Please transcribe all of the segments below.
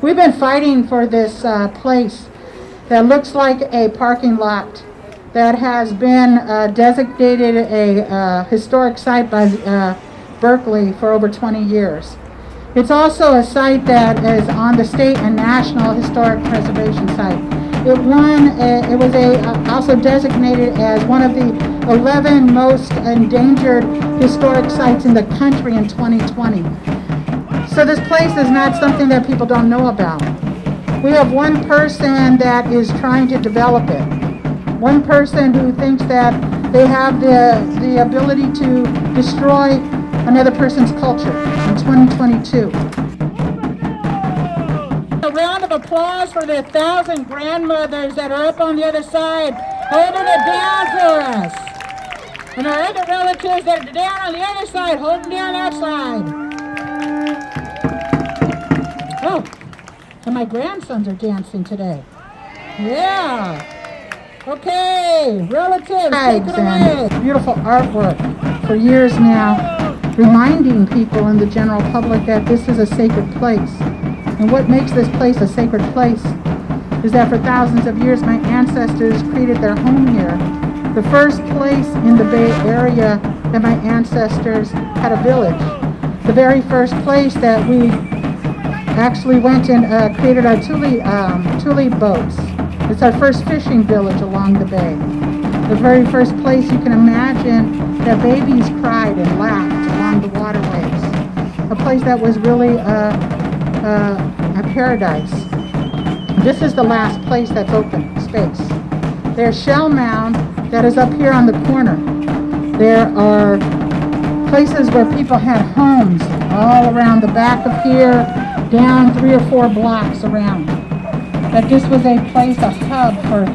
We've been fighting for this place that looks like a parking lot that has been designated a historic site by Berkeley for over 20 years. It's also a site that is on the state and national historic preservation site. It was also designated as one of the 11 most endangered historic sites in the country in 2020. So this place is not something that people don't know about. We have one person that is trying to develop it. One person who thinks that they have the ability to destroy another person's culture in 2022. A round of applause for the 1,000 grandmothers that are up on the other side holding it down for us. And our other relatives that are down on the other side holding down that side. Oh, and my grandsons are dancing today. Yeah. Okay, relatives, take it away. Beautiful artwork for years now, reminding people in the general public that this is a sacred place. And what makes this place a sacred place is that for thousands of years my ancestors created their home here. The first place in the Bay Area that my ancestors had a village. The very first place that we actually went and created our tule boats. It's our first fishing village along the bay. The very first place you can imagine that babies cried and laughed along the waterways. A place that was really a paradise. This is the last place that's open space. There's Shellmound that is up here on the corner. There are places where people had homes all around the back of here, down 3 or 4 blocks around. That this was a place, a hub for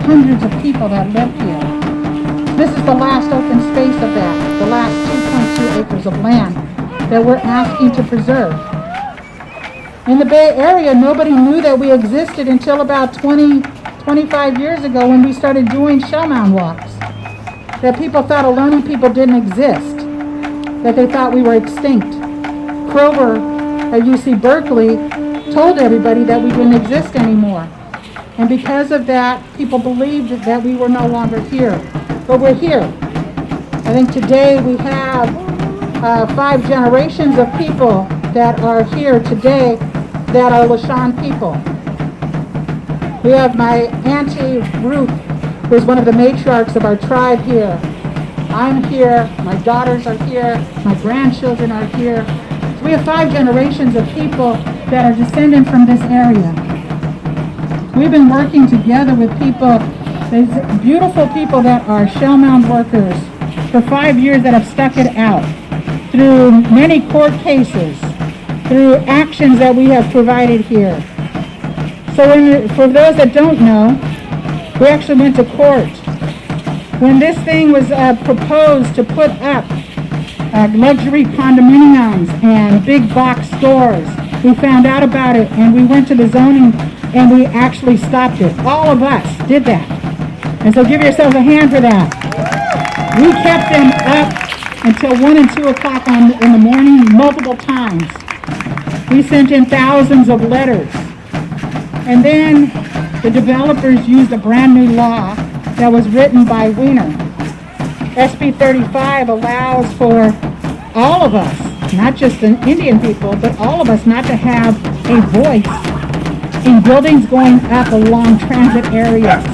hundreds of people that lived here. This is the last open space of that, the last 2.2 acres of land that we're asking to preserve. In the Bay Area, nobody knew that we existed until about 25 years ago when we started doing Shellmound walks. That people thought Ohlone people didn't exist, that they thought we were extinct. Kroger at UC Berkeley told everybody that we didn't exist anymore. And because of that, people believed that we were no longer here. But we're here. I think today we have 5 generations of people that are here today that are Lisjan people. We have my Auntie Ruth, who is one of the matriarchs of our tribe here. I'm here, my daughters are here, my grandchildren are here. So we have 5 generations of people that are descended from this area. We've been working together with people, these beautiful people that are Shellmound workers for 5 years that have stuck it out through many court cases, through actions that we have provided here. So for those that don't know, we actually went to court. When this thing was proposed to put up luxury condominiums and big box stores, we found out about it and we went to the zoning and we actually stopped it. All of us did that. And so give yourselves a hand for that. We kept them up until 1 and 2 o'clock in the morning multiple times. We sent in thousands of letters. And then the developers used a brand new law that was written by Wiener. SB 35 allows for all of us, not just the Indian people, but all of us not to have a voice in buildings going up along transit areas.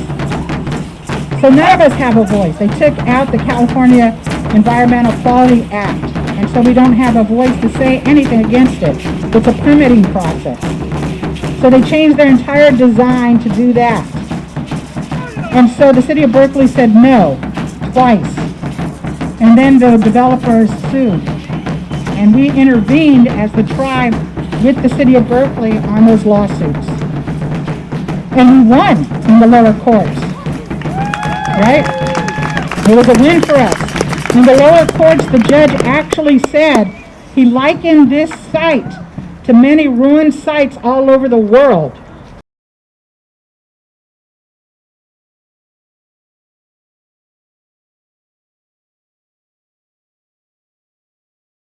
So none of us have a voice. They took out the California Environmental Quality Act, and so we don't have a voice to say anything against it. It's a permitting process. So they changed their entire design to do that. And so the city of Berkeley said no, twice. And then the developers sued. And we intervened as the tribe with the city of Berkeley on those lawsuits. And we won in the lower courts. Right? It was a win for us. In the lower courts, the judge actually said he likened this site to many ruined sites all over the world.